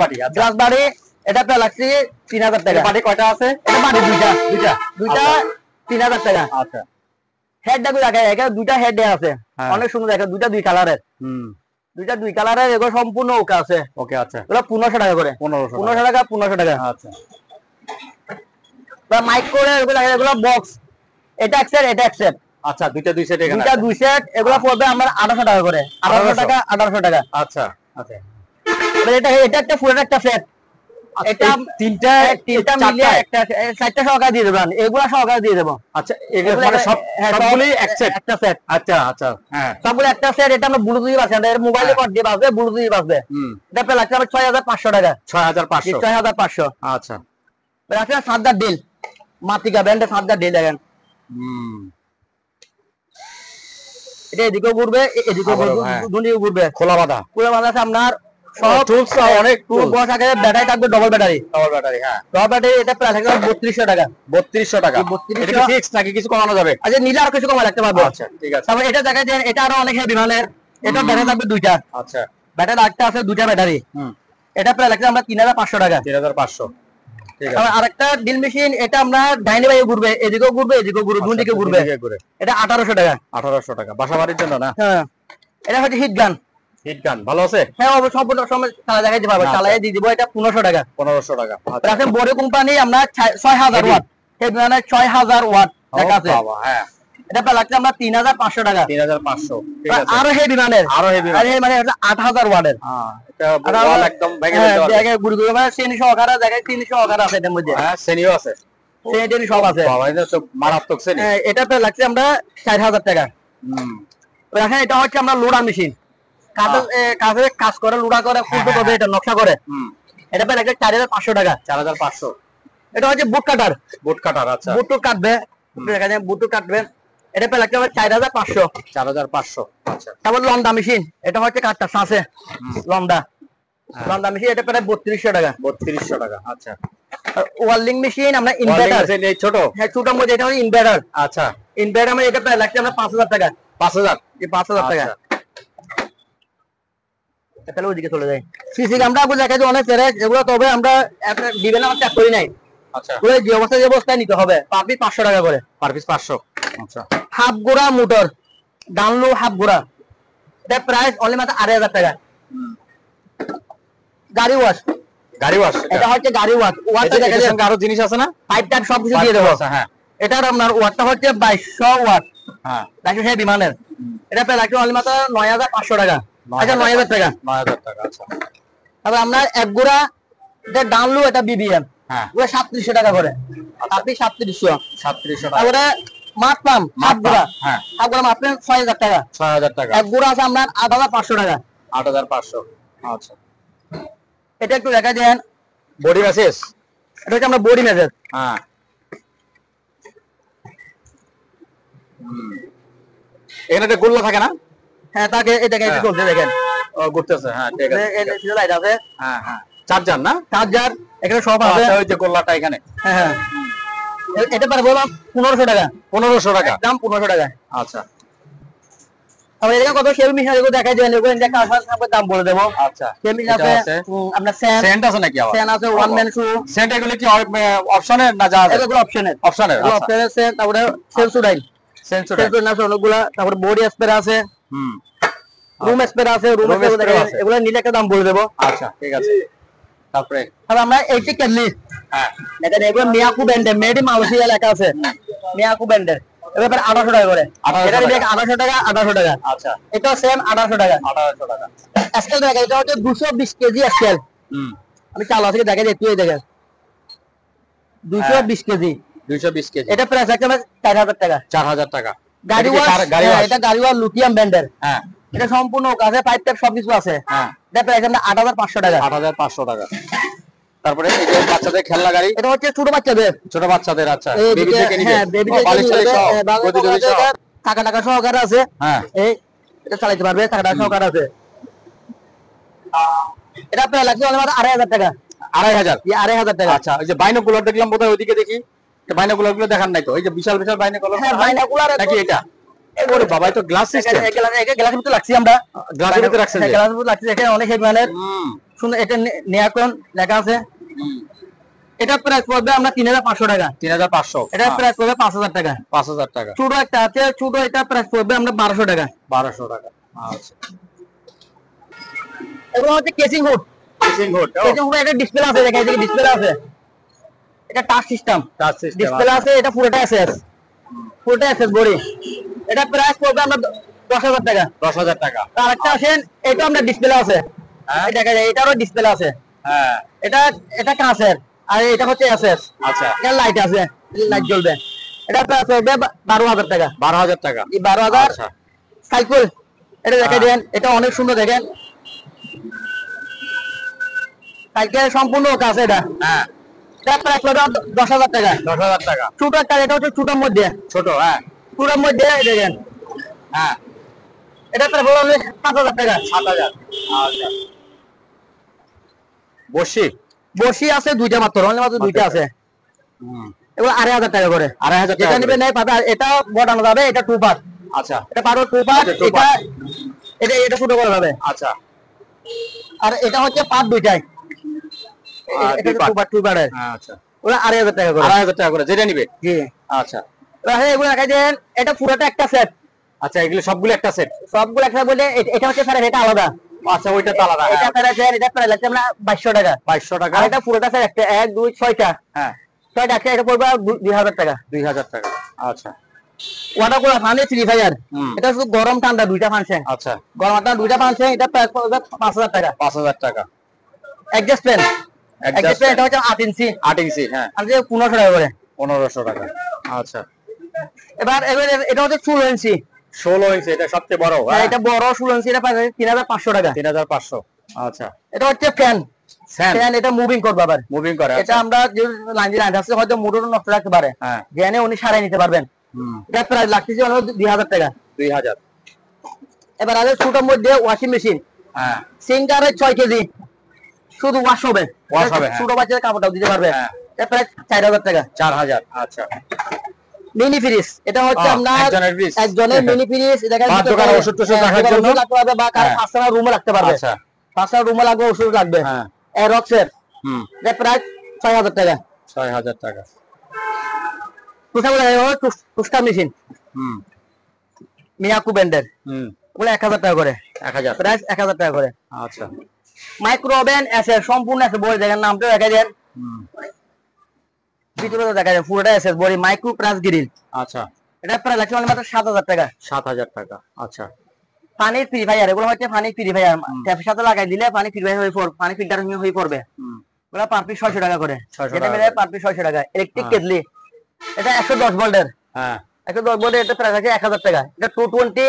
বাড়ি, গ্লাস বাড়ি, এটা প্রায় লাগছে 3000 টাকা। বাটি কয়টা আছে? এটা বাড়ি দুইটা 3000 টাকা। আচ্ছা, হেড দেখো, দেখা এখানে দুইটা হেড আছে, অনেক সুন্দর, দেখা দুইটা 2 কালারের, দুইটা 2 কালারের, এগুলো সম্পূর্ণ ওকে আছে। ওকে, আচ্ছা, এগুলো 1500 টাকা করে। 1500 টাকা, 1500 টাকা। আচ্ছা, মাইক্রোওয়েভ এগুলো, এগুলো বক্স, এটা এক সেট, এটা এক সেট। আচ্ছা, দুইটা 2 সেট, এখানে দুইটা 2 সেট, এগুলো পড়বে আমরা 1800 টাকা করে। 1800 টাকা, 1800 টাকা। আচ্ছা, আচ্ছা, এটা একটা ফুল একটা সেট, এটা তিনটা মিলিয়ে একটা 4টা সহকারে দিয়ে দেবেন, এগুলা সহকারে দিয়ে দেবো। আচ্ছা, এগুলো মানে সবগুলোই এক সেট, একটা সেট। আচ্ছা, আচ্ছা, হ্যাঁ, সবগুলো একটা সেট। এটা আমরা ব্লুটুথে বাজবে, এটা মোবাইলে কর দিয়ে বাজবে, ব্লুটুথে বাজবে। এটা প্রায় লাগছে আমার 6500 টাকা। 6500। 6500। আচ্ছা, রাখা সাদা ডিল, মাতিকা ব্র্যান্ডের সাদা ডিল দেখেন, এটা এদিকেও ঘুরবে, এদিকেও দুদিকেও ঘুরবে, খোলা বাঁধা আছে আপনার। সব টুলস অনেক টুল বস আগে, ব্যাটারি থাকবে ডবল ব্যাটারি। হ্যাঁ, ডবল ব্যাটারি, এটা প্রায় থাকবে 3200 টাকা। 3200 টাকা। এটা কি ফিক্স নাকি কিছু কমানো যাবে? আচ্ছা, নিলে আর কিছু কমা রাখতে পারবো। আচ্ছা, ঠিক আছে। তারপর এটা দেখা যায়, এটা আরো অনেক হেভি মানের, এটা ব্যাটারি থাকবে দুইটা। আচ্ছা, ব্যাটারি একটা আছে, দুইটা ব্যাটারি। এটা প্রায় লাগছে আমরা 3500 টাকা। 3500। ঠিক আছে। আরেকটা ডিল মেশিন, এটা আমরা ডাইনে বাইরে ঘুরবে, এদিকেও ঘুরবে, এদিকেও ঘুরবে, দুই দিকে ঘুরবে, এটা 1800 টাকা। 1800 টাকা বাসা বাড়ির জন্য না? হ্যাঁ। এটা হচ্ছে হিট গান, ভালো আছে? হ্যাঁ, সম্পূর্ণ সময় চালা দেখাইতে পারবে, চালায় দিয়ে দিব। এটা 1500 টাকা। 1500 টাকা। রাখেন বড় কোম্পানি, আমরা 6000 ওয়াট, এই মানে 6000 ওয়াট দেখা আছে। হ্যাঁ, এটা প্রায় লাগছে আমরা 3500 টাকা। 3500। ঠিক আছে। আরো হেভি মানের, মানে 8000 ওয়াটের। হ্যাঁ, এটা ওয়াল একদম ভেঙে দিতে পারবে। জায়গায় গুড়ি গুড়ি মানে শ্রেণী সহকারে, জায়গায় শ্রেণী সহকারে আছে এটার মধ্যে। হ্যাঁ, শ্রেণীও আছে, শ্রেণী সব আছে। বাবা, এটা তো মারাত্মক শ্রেণী। এটা প্রায় লাগছে আমরা 4000 টাকা। রাখেন এটা হচ্ছে আমরা লোডার মেশিন, কাজে কাজ করে, লুড়া করে, ফুটো করে, এটা নকশা করে। এটা প্রায় লাগছে 4500 টাকা। 4500। এটা হচ্ছে বুট কাটার। আচ্ছা, বুট কাটবে, দেখা যায় বুট কাটবে, এটা প্রায় লাগছে 4500। 4500। আচ্ছা। তারপর লন্ডা মেশিন, এটা হচ্ছে কাটটা সাঁচে লন্ডা মেশিন, এটা প্রায় 3200 টাকা। 3200 টাকা। আচ্ছা। ওয়েল্ডিং মেশিন, আমরা ইনভার্টার, এই ছোট, হ্যাঁ ছোট মধ্যে, এটা হচ্ছে ইনভার্টার। আচ্ছা, ইনভার্টার মানে এটা প্রায় লাগছে আমরা 5000 টাকা। 5000 টাকা। তাহলে ওইদিকে চলে যাই। সিসি আমরা দেখাই অনেক প্যারেজ, এগুলো তবে আমরা দিবেন আমার চেক করি নাই। আচ্ছা, যে অবস্থায় নিতে হবে। পার পিস 500 টাকা করে। Per piece 500। আচ্ছা। হাফ গোড়া মোটর, ডানলো হাফ গোড়া, এটা প্রাইস অনলি মাত্র 2500 টাকা। গাড়ি ওয়াশ, গাড়ি ওয়াশ, এটা হচ্ছে গাড়ি ওয়াশ। ওয়াটটা দেখা যায়, আরো জিনিস আছে না, পাইপ টাইপ সবকিছু দিয়ে দেবো। হ্যাঁ, এটার আপনার ওয়াটটা হচ্ছে 2200 ওয়াট। হ্যাঁ, 2200 বিমানের। এটা প্রায় লাগছে অনলি মাত্র 9500 টাকা। আচ্ছা 9000 টাকা। 9000 টাকা। আচ্ছা, তবে আমরা এক গুড়া এটা ডানলু, এটা বিবিএম, হ্যাঁ, ওটা 3700 টাকা করে। আপনি 3700 টাকা। তারপরে মাছ পাম সাত গুড়া, হ্যাঁ, সাত গুড়া মাছ পাম 6000 টাকা। 6000 টাকা। এক গুড়া আছে আপনার 8500 টাকা। 8500। আচ্ছা, এটা একটু দেখা দেন, বডি ম্যাসেজ, এটা হচ্ছে আমরা বডি মেজাজ। হ্যাঁ, এখানে একটা গোল্লা থাকে না? হ্যাঁ তাকে এটা হ্যাঁ। চলছে দেখেন, ও ঘুরতেছে, হ্যাঁ ঠিক আছে। এই লাইট আছে, হ্যাঁ, হ্যাঁ, চার্জার না? চার্জার এখানে সব আছে। আচ্ছা, ওই যে গোল্লাটা এখানে। হ্যাঁ হ্যাঁ, এটা পারে বললাম 1500 টাকা। 1500 টাকা। দাম 1500 টাকা। আচ্ছা, তারপরে এখানে কত সেল মিশন এগুলো দেখা যায়, এগুলো দেখা আসার সাথে দাম বলে দেবো। আচ্ছা, সেল মিশন এটা আছে, আছে। আপনার স্যান সেন্ট আছে নাকি আবার? স্যান আছে, ওয়ান ম্যান শু। সেন্ট এগুলো কি অপশনের না যা আছে? এগুলো অপশনের, অপশনের। এগুলো অপশনের সেন। তারপরে সেন্সুডাইন, সেন্সুরাইজ। সেন্সুডাইন আছে অনেকগুলা। তারপরে বডি স্প্রে আছে, হুম, রুম স্প্রে আছে, রুম Room স্প্রে spray আছে। এগুলো নিলে একটা দাম বলে দেবো। আচ্ছা ঠিক আছে। তারপরে তারপর আমরা 80 ক্যাডলি, হ্যাঁ, দেখেন এগুলো মিয়াকু ব্র্যান্ডের, মেড ইন মালয়েশিয়া লেখা আছে, মিয়াকু ব্র্যান্ডের। এবার 1800 টাকা করে। 1800 এটা টাকা। 1800 টাকা, 1800 টাকা। আচ্ছা, এটা সেম 1800 টাকা। 1800 টাকা। স্কেল দেখা, এটা হচ্ছে 220 কেজি স্কেল। হুম, আমি চালা থেকে দেখা যায়, তুই দেখেন 220 কেজি। 220 কেজি। এটা প্রাইস আছে 4000 টাকা। 4000 টাকা। গাড়ি এটা কি ওয়াশ, গাড়ি ওয়াশ? এটা গাড়ি ওয়াশ লুটিয়াম ব্র্যান্ডের। হ্যাঁ, এটা সম্পূর্ণ কাছে, পাইপ টাইপ সবকিছু আছে। হ্যাঁ, এটা প্রাইস আমরা 8500 টাকা। 8500 টাকা। তারপরে এই যে বাচ্চাদের খেলনা গাড়ি, এটা হচ্ছে ছোট বাচ্চাদের, ছোট বাচ্চাদের। আচ্ছা, এই বেবি দিকে, থেকে নিবে। হ্যাঁ বেবি থেকে বালিশ টালিশ সহ, গদি টদি সহ। টাকা টাকা সহকারে আছে। হ্যাঁ, এই এটা চালাতে পারবে, টাকা টাকা সহকারে আছে। এটা প্রায় লাগছে অনলি মাত্র 2500 টাকা। 2500। 2500 টাকা। আচ্ছা, ওই যে বাইনোকুলার দেখলাম বোধহয় ওইদিকে দেখি, বাইনোকুলার গুলো দেখান নাই তো, এই যে বিশাল বিশাল বাইনোকুলার। হ্যাঁ বাইনাকুলার নাকি এটা? ওরে বাবা, এটা গ্লাস সিস্টেম। গ্লাসের ভিতরে লাগছি আমরা, গ্লাসের ভিতরে রাখছেন যে? গ্লাসের ভিতরে লাগছি, এখানে অনেক হেভি মানের হুম, সুন্দর। এটা নিয়াকন লেখা আছে। হুম। এটা প্রাইস পড়বে আমরা 3500 টাকা। 3500। এটা প্রাইস পড়বে 5000 টাকা। 5000 টাকা। ছোট একটা আছে, ছোট, এটা প্রাইস পড়বে আমরা 1200 টাকা। 1200 টাকা। আচ্ছা, এগুলো হচ্ছে casing hood. Casing hood. Casing hood, এটা ডিসপ্লে আছে, দেখেন এদিকে ডিসপ্লে আছে। এটা touch system, touch system display আছে। এটা পুরোটা এসএস, পুরোটা এসএস বডি। এটা প্রাইস পড়বে আমরা 10000 টাকা। 10000 টাকা। আর একটা আসেন, এটা আমরা ডিসপ্লে আছে, হ্যাঁ, এই দেখা যায়, এটারও ডিসপ্লে আছে। হ্যাঁ, এটা এটা কাঁচের, আর এটা হচ্ছে এসএস। আচ্ছা, এটা লাইট আছে, লাইট জ্বলবে। এটা প্রাইস পড়বে 12000 টাকা। 12000 টাকা। এই 12000। আচ্ছা, সাইকেল, এটা দেখে দেন, এটা অনেক সুন্দর দেখেন। সাইকেল সম্পূর্ণ কাছে এটা। হ্যাঁ, এটা প্রাইস পড়বে 10000 টাকা। 10000 টাকা। ছোট একটা, এটা হচ্ছে ছোটোর মধ্যে, ছোট। হ্যাঁ, ছোটোর মধ্যে দেখেন। হ্যাঁ, এটা প্রাইস পড়বে 5000 টাকা। 7000। আচ্ছা, বসি বসি আছে দুইটা মাত্র, অনলি মাত্র দুইটা আছে। হুম, এগুলো 2500 টাকা করে। 2500 টাকা যেটা নিবে নেই পাবে। এটা বড়ানো যাবে, এটা 2 পার্ট। আচ্ছা, এটা পারো 2 পার্ট। আচ্ছা, two এটা part। এটা এটা ছোট করা যাবে। আচ্ছা, আর এটা হচ্ছে পার্ট দুইটাই, এটা দুই part। 2 পার্টের। আচ্ছা, ওরা 2500 টাকা করে। 2500 টাকা করে যেটা নিবে। জি। আচ্ছা, এগুলো দেখাই দেন, এটা পুরোটা একটা সেট। আচ্ছা, এগুলো সবগুলো একটা সেট। সবগুলো একসাথে বলে এটা হচ্ছে স্যার, এটা আলাদা। আচ্ছা, ওইটা তো আলাদা। এটা স্যার আছে, এটা প্রায় লাগছে আমরা 2200 টাকা। 2200 টাকা। আর এটা পুরোটা স্যার একটা 1 2 6টা, হ্যাঁ, 6টা একটা, এটা পড়বে 2000 টাকা। 2000 টাকা। আচ্ছা, ওয়াটার কুলার ফানে 3500। হুম, এটা শুধু গরম ঠান্ডা দুইটা ফাংশন। আচ্ছা, গরম ঠান্ডা দুইটা ফাংশন, এটা প্রাইস পড়বে 5000 টাকা। 5000 টাকা। অ্যাডজাস্ট ফ্যান, অ্যাডজাস্ট ফ্যান এটা হচ্ছে 8 ইঞ্চি, 8 ইঞ্চি। হ্যাঁ, আর যে 1500 টাকা করে। 1500 টাকা। আচ্ছা, এবার এটা হচ্ছে 16 ইঞ্চি। 16 ইঞ্চি, এটা সবচেয়ে বড়। হ্যাঁ, এটা বড় 16 ইঞ্চি, এটা প্রাইস 3500 টাকা। 3500। আচ্ছা, এটা হচ্ছে ফ্যান, ফ্যান ফ্যান এটা মুভিং করবে আবার। মুভিং করে। এটা আমরা যে লাইন আছে, হয়তো মোটরও নষ্ট রাখতে পারে, হ্যাঁ, জেনে উনি সারাই নিতে পারবেন। হুম, এটা প্রাইস লাগতেছে 2000 টাকা। 2000। এবার আছে ছোটোর মধ্যে ওয়াশিং মেশিন, হ্যাঁ, সিঙ্গারের 6 কেজি, শুধু ওয়াশ হবে। Wash হবে, হ্যাঁ। ছোট বাচ্চাদের কাপড়টাও দিতে পারবে। হ্যাঁ। এটা প্রায় 4000 টাকা। 4000। আচ্ছা, মিনি ফ্রিজ, এটা হচ্ছে আপনার একজনের fridge। একজনের মিনি ফ্রিজ। এটা বা দোকানে ওষুধ টষুধ রাখার জন্য রাখতে পারবে, বা কারো হ্যাঁ। পার্সোনাল রুমে রাখতে পারবে। আচ্ছা, পার্সোনাল রুমে লাগবে, ওষুধ লাগবে। হ্যাঁ, রক্সের, হুম, এটা প্রায় 6000 টাকা। 6000 টাকা। টুস্টার মেশিন হুম, মিয়াকু ব্র্যান্ডের, হুম, ওগুলো 1000 টাকা করে। 1000। প্রাইস 1000 টাকা করে। আচ্ছা, মাইক্রো ওভেন এসএস সম্পূর্ণ এসএস বডি দেখেন, নামটা দেখা দেন, ভিতরে দেখা যায় পুরোটা SS body, micro plus grill. আচ্ছা, এটা প্রায় লাগছে মাত্র 7000 টাকা। 7000 টাকা। আচ্ছা, পানি পিউরিফায়ার, এগুলো হচ্ছে পানি পিউরিফায়ার, ট্যাপের সাথে লাগাই দিলে পানি পিউরিফায়ার হয়ে পড়বে, পানি ফিল্টার হয়ে পড়বে। এগুলো পার পিস 600 টাকা করে, যেটা মিলে পার পিস 600 টাকা। ইলেকট্রিক কেটলি, এটা 110 ভোল্টের, হ্যাঁ 110 ভোল্টের, এটা প্রায় আছে 1000 টাকা। এটা 220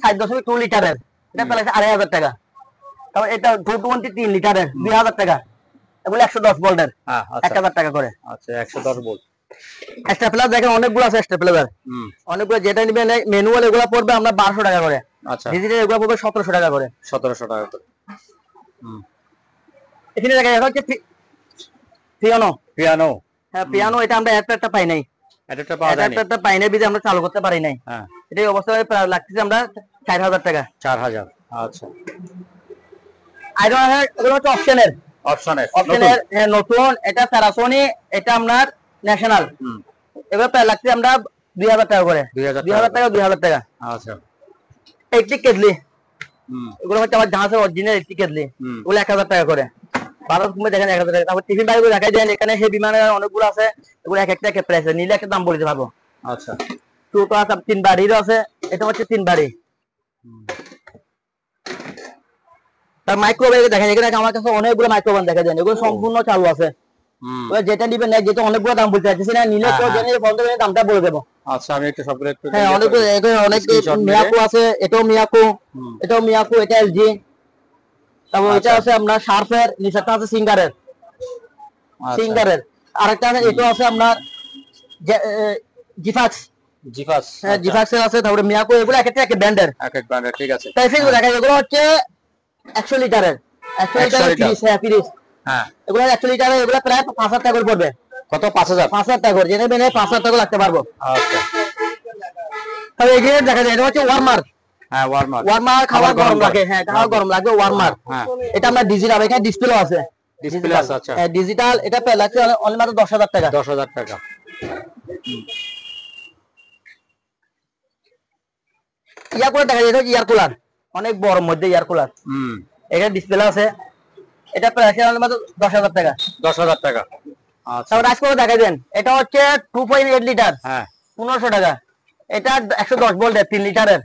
7.2 লিটারের, এটা প্রায় আছে 2500 টাকা। তারপর এটা 220 3 লিটারের 2000 টাকা। এগুলো 110 ভোল্টের, হ্যাঁ 1000 টাকা করে। আচ্ছা, 110 ভোল্ট। এক্সট্রা প্লাস দেখেন অনেকগুলো আছে, এক্সট্রা প্লাস অনেকগুলো, যেটা নিবেন ম্যানুয়াল এগুলো পড়বে আমরা 1200 টাকা করে। আচ্ছা, ডিজিটাল এগুলো পড়বে 1700 টাকা করে। 1700 টাকা করে। এখানে দেখা যাচ্ছে হচ্ছে পিয়ানো। পিয়ানো, হ্যাঁ পিয়ানো, এটা আমরা একটা পাই নাই, এটা পাওয়া যায় না, একটা পাই নাই বিধে আমরা চালু করতে পারি নাই। হ্যাঁ, এটাই অবস্থায় প্রায় লাগতেছে আমরা 4000 টাকা। 4000। আচ্ছা, আয়রন এগুলো হচ্ছে অপশনের, অপশনের নতুন, এটা প্যারাসোনি, এটা আপনার ন্যাশনাল। এগুলো প্রায় লাগছে আমরা 2000 টাকা করে, 2000 টাকা 2000 টাকা। আচ্ছা, ইলেকট্রিক কেটলি, এগুলো হচ্ছে আমার জাহাজের অরিজিনাল ইলেকট্রিক কেটলি, ওগুলো 1000 টাকা করে। ভারত কুমে দেখেন 1000 টাকা। তারপর টিফিন ব্যাগ দেখাই দেন, এখানে সেই বিমানের অনেকগুলো আছে, এগুলো এক একটা প্রাইস, নিলে একটা দাম বলতে পারবো। আচ্ছা, ছোট আছে 3 বাড়িরও আছে, এটা হচ্ছে 3 বাড়ি। তার মাইক্রোওয়েভ দেখেন, এখানে আমার কাছে অনেকগুলো মাইক্রোওয়েভ দেখা যায়, এগুলো সম্পূর্ণ চালু আছে। যেটা নিবেন না, যেটা অনেকগুলো দাম বলতে চাইছি না, নিলে তো জেনে বন্ধ করে দামটা বলে দেবো। আচ্ছা, আমি একটু সবগুলো একটু, হ্যাঁ অনেকগুলো, অনেক মিয়াকো আছে, এটাও মিয়াকো, এটাও মিয়াকো, এটা এলজি। তারপর এটা আছে আপনার শার্পের, নিচেরটা আছে সিঙ্গারের, সিঙ্গারের। আরেকটা আছে, এটা আছে আপনার জিফাক্স, হ্যাঁ জিফাক্সের আছে। তারপরে মিয়াকো, এগুলো এক একটা ব্র্যান্ডের, এক এক ব্র্যান্ডের, ঠিক আছে। তাই ফিজ দেখা যায়, এগুলো হচ্ছে 100 লিটারের, 100 লিটারের 30, হ্যাঁ 30। হ্যাঁ, এগুলো 100 লিটারের, এগুলো প্রায় 5000 টাকা করে পড়বে। কত? 5000? 5000 টাকা করে, যেটা মেনে 5000 টাকা লাগতে পারবো। আচ্ছা, তবে এগিয়ে দেখা যায়, এটা হচ্ছে ওয়ার্মার। হ্যাঁ, ওয়ার্মার খাবার গরম লাগে, হ্যাঁ খাবার গরম লাগবে, ওয়ার্মার। এটা আমরা ডিজিটাল, এখানে ডিসপ্লে আছে, ডিসপ্লে আছে। আচ্ছা, ডিজিটাল, এটা প্রায় লাগছে অনলি মাত্র 10000 টাকা। 10000 টাকা। ইয়ার কুলার দেখা যায়, এটা ইয়ার কুলার, অনেক বড় মধ্যে ইয়ার কুলার, এখানে ডিসপ্লে আছে, এটা প্রায় আছে অনলি মাত্র 10000 টাকা। 10000 টাকা। আচ্ছা, তারপর রাইস কুলার দেখা দেন, এটা হচ্ছে 2.8 লিটার, হ্যাঁ 1500 টাকা। এটা 110 ভোল্টের 3 লিটারের,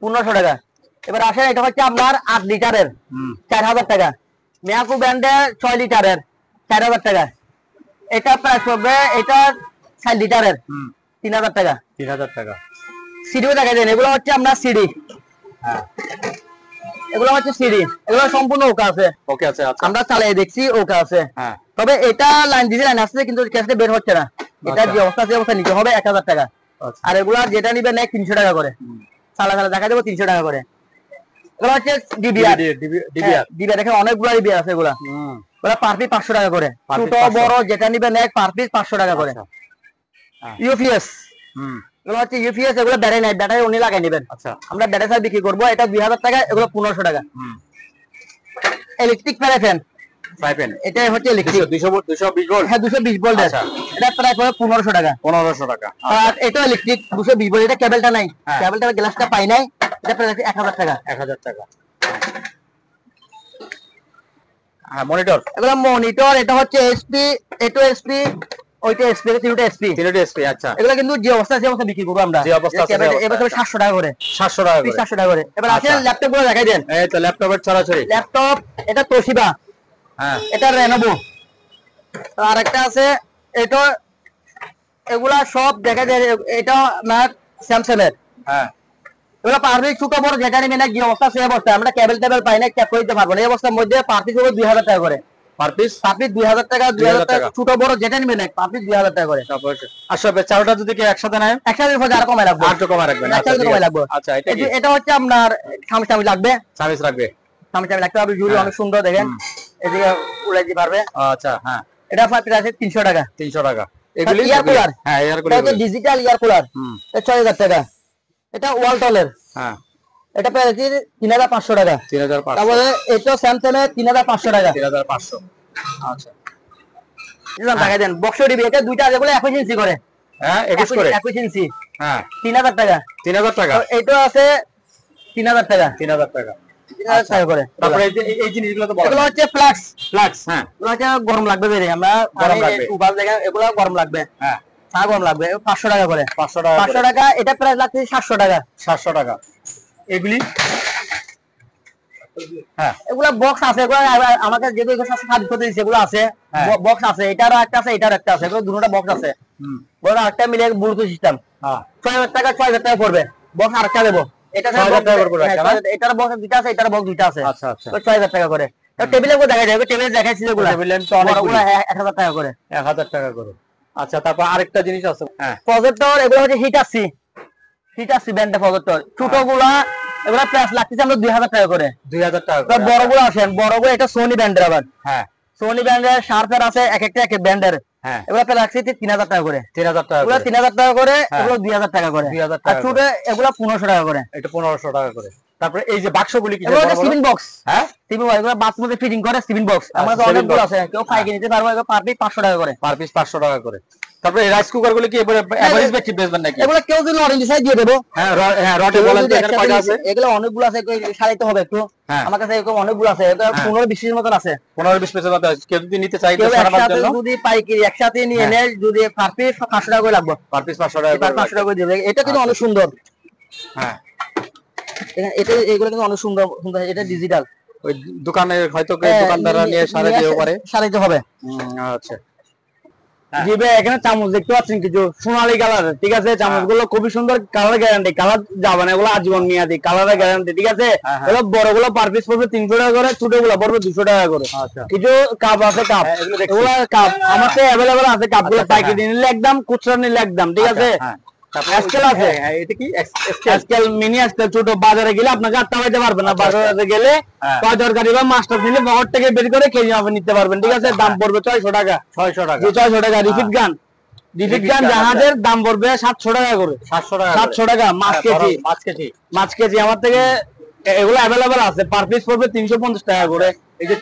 1500 টাকা। এবার আসেন, এটা হচ্ছে আপনার 8 লিটারের, 4000 টাকা। মিয়াকো ব্র্যান্ডের 6 লিটারের, 4000 টাকা। এটা প্রাইস পড়বে, এটা 6 লিটারের, 3000 টাকা। 3000 টাকা। সিডিও দেখা যায়, এগুলো হচ্ছে আপনার সিডি, হ্যাঁ এগুলো হচ্ছে সিডি, এগুলো সম্পূর্ণ ওকে আছে, ওকে আছে। আচ্ছা, আমরা চালিয়ে দেখছি ওকে আছে। হ্যাঁ, তবে এটা লাইন দিছে, লাইন আসছে, কিন্তু ক্যাশে বের হচ্ছে না। এটা যে অবস্থা আছে, অবস্থা নিতে হবে 1000 টাকা। আর এগুলা যেটা নিবে নেয় 300 টাকা করে, সালা সালা দেখা দেবো 300 টাকা করে। এগুলো হচ্ছে ডিবিআর, ডিবিআর দেখেন অনেকগুলো ডিবিআর আছে, এগুলা ওরা পার পিস 500 টাকা করে, ছোট বড় যেটা নিবে নেয় পার পিস 500 টাকা করে। ইউপিএস, এগুলো হচ্ছে ইউপিএস, এগুলো ব্যাটারি নাই, ব্যাটারি উনি লাগাই নেবেন। আচ্ছা, আমরা ব্যাটারি সাইড বিক্রি করবো, এটা 2000 টাকা, এগুলো 1500 টাকা। ইলেকট্রিক প্যারাফেন, এটা হচ্ছে ইলেকট্রিক 220 ভোল্ট, হ্যাঁ 220 ভোল্টের, এটা প্রায় 1500 টাকা। 1500 টাকা। আর এটা ইলেকট্রিক 220 ভোল্ট, এটা কেবলটা নাই, কেবলটা গ্লাসটা পাই নাই, এটা প্রায় 1000 টাকা। 1000 টাকা। হ্যাঁ, মনিটর, এগুলো মনিটর, এটা হচ্ছে এসপি, এটা এসপি, ওইটা এসপি, তিনটা এসপি, তিনটা এসপি। আচ্ছা, এগুলো কিন্তু যে অবস্থা আছে অবস্থা বিক্রি করবো আমরা, যে অবস্থা আছে এবার 700 টাকা করে, 700 টাকা করে, 700 টাকা করে। এবার আসেন ল্যাপটপ গুলো দেখাই দেন। এই তো ল্যাপটপের ছড়াছড়ি, ল্যাপটপ, এটা তোশিবা, হ্যাঁ এটা রেনোভো, আর একটা আছে এটা, এগুলা সব দেখা যায়, এটা আপনার স্যামসাং এর, হ্যাঁ এগুলো পারবি ছোট বড় যেটা নেবে না, যে অবস্থা সেই অবস্থা, আমরা কেবল টেবিল পাই না, ক্যাপ করতে পারবো না। এই অবস্থার মধ্যে পার পিস হবে 2000 টাকা করে, পার পিস 2000 টাকা, 2000 টাকা ছোট বড় যেটা নেবে না পার পিস 2000 টাকা করে। আসলে চারটা যদি কি একসাথে নেয়, একসাথে আর কমাই রাখবো, আর তো কমাই রাখবেন। আচ্ছা কমাই রাখবো। আচ্ছা, এটা কি? এটা হচ্ছে আপনার সামনে লাগবে, সার্ভিস রাখবে, সামনে লাগতে হবে, জুড়ি অনেক সুন্দর দেখেন, এদিকে উড়াই দিতে পারবে। আচ্ছা, হ্যাঁ এটা প্রাইস আছে 300 টাকা। 300 টাকা। এগুলি ইয়ার কুলার, হ্যাঁ ইয়ার কুলার, এটা ডিজিটাল ইয়ার কুলার, এটা 6000 টাকা। এটা ওয়ালটনের, হ্যাঁ এটা প্রাইস আছে 3500 টাকা। 3500। তারপরে এটা স্যামসাং এর 3500 টাকা। 3500। আচ্ছা, এটা দেখাই দেন, বক্স ডিবি, এটা দুইটা যেগুলো 21 ইঞ্চি করে, হ্যাঁ 21 করে, 21 ইঞ্চি, হ্যাঁ 3000 টাকা। 3000 টাকা। এটা আছে 3000 টাকা। 3000 টাকা। 3000 টাকা করে। তারপরে এই জিনিসগুলো তো বড়, এগুলো হচ্ছে ফ্লাক্স। ফ্লাক্স, হ্যাঁ এগুলো হচ্ছে গরম লাগবে বেরে, আমরা গরম লাগবে, উবাল দেখেন এগুলো গরম লাগবে, হ্যাঁ চা গরম লাগবে। 500 টাকা করে, 500 টাকা, 500 টাকা। এটা প্রাইস লাগছে 700 টাকা, 700 টাকা। এগুলি হ্যাঁ এগুলা বক্স আছে, এগুলো আমাকে যেগুলো সার্ভিস করতে দিচ্ছে এগুলো আছে, বক্স আছে, এটারও একটা আছে, এটারও একটা আছে, এগুলো দুটোটা বক্স আছে। বড় আরেকটা মিলে ব্লুটুথ সিস্টেম, 6000 টাকা, 6000 টাকা পড়বে। বক্স আরেকটা দেবো, এটা 6000 টাকা করে, এটার বক্স দুটো আছে, এটার বক্স দুটো আছে। আচ্ছা আচ্ছা, 6000 টাকা করে। টেবিলে গুলো দেখা যাবে, টেবিলে দেখাইছি যেগুলো, টেবিলে তো অনেকগুলো 1000 টাকা করে, 1000 টাকা করে। আচ্ছা, তারপর আরেকটা জিনিস আছে, হ্যাঁ প্রজেক্টর, এগুলো হচ্ছে হিটাসি, হিটাসি ব্র্যান্ডের প্রজেক্টর। ছোটগুলা এগুলা প্রাইস লাগতেছে আমরা 2000 টাকা করে, 2000 টাকা করে। বড়গুলো আসেন, বড়গুলো এটা সোনি ব্র্যান্ডের, আবার হ্যাঁ সোনি ব্র্যান্ডের শার্পের আছে, এক একটা এক ব্র্যান্ডের। হ্যাঁ, এগুলো প্রাইস লাগছে 3000 টাকা করে, 3000 টাকা এগুলো করে, 3000 টাকা করে, এগুলো 2000 টাকা করে, 2000 আর টাকা ছোট এগুলো 1500 টাকা করে, এটা 1500 টাকা করে। তারপরে এই যে বাক্সগুলি কি, এগুলো স্টিফিন বক্স, হ্যাঁ স্টিফিন বক্স, এগুলো বাথরুমে ফিটিং করে স্টিফিন বক্স, আমাদের steven অনেকগুলো box। আছে, কেউ পাইকারি নিতে পারবে, এগুলো পার পিস 500 টাকা করে, পার পিস 500 টাকা করে। তারপরে এই রাইস কুকার গুলো কি এভারেজ বেচি বেচবেন নাকি? এগুলো কেউ যদি অরেঞ্জ সাইজ দিয়ে দেবো, হ্যাঁ হ্যাঁ, রটে বলেন তো এখানে কয়টা আছে? এগুলো অনেকগুলো আছে, সারাইতে হবে একটু, হ্যাঁ আমার কাছে এরকম অনেকগুলো আছে, 15-20 মতন আছে, 15-20 পিসের মতো আছে। কেউ যদি নিতে চাই কেউ সারাবার একসাথে জন্য, যদি পাইকারি একসাথে নিয়ে নেয়, যদি পার পিস 500 টাকা করে লাগবে, পার পিস 500 টাকা করে, 500 টাকা করে দিবে। এটা কিন্তু অনেক সুন্দর, হ্যাঁ এটা এগুলো কিন্তু অনেক সুন্দর সুন্দর, এটা ডিজিটাল, ওই দোকানে হয়তো দোকানদাররা নিয়ে সারা দিতে পারে, সারাইতে হবে। আচ্ছা, জি ভাই, এখানে চামচ দেখতে পাচ্ছেন কিছু সোনালী কালারের, ঠিক আছে, চামচ গুলো খুবই সুন্দর, কালার গ্যারান্টি, কালার যাবে না, এগুলো আজীবন মেয়াদি, কালারের গ্যারান্টি, ঠিক আছে। এগুলো বড় গুলো পার পিস পড়বে 300 টাকা করে, ছোট গুলো পড়বে 200 টাকা করে। কিছু কাপ আছে, কাপ, এগুলো কাপ আমার কাছে অ্যাভেলেবল আছে, কাপ গুলো পাইকারি নিলে একদম, খুচরা নিলে একদম, ঠিক আছে। স্কেল আছে, এটা কি স্কেল, মিনি স্কেল, ছোট। বাজারে গেলে আপনাকে আটটা পাইতে পারবেন না, বাজারে গেলে কয় তরকারি বা মাছটা নিলে পকেট থেকে বের করে কেজি মাপে নিতে পারবেন, ঠিক আছে। দাম পড়বে 600 টাকা, 600 টাকা, 600 টাকা। রিপিট গান, রিপিট গান জাহাজের দাম পড়বে 700 টাকা করে, 700 টাকা, 700 টাকা। মাছ কেজি, মাছ কেজি আমার থেকে এগুলো অ্যাভেলেবল আছে, পার পিস পড়বে 350 টাকা করে, এই যে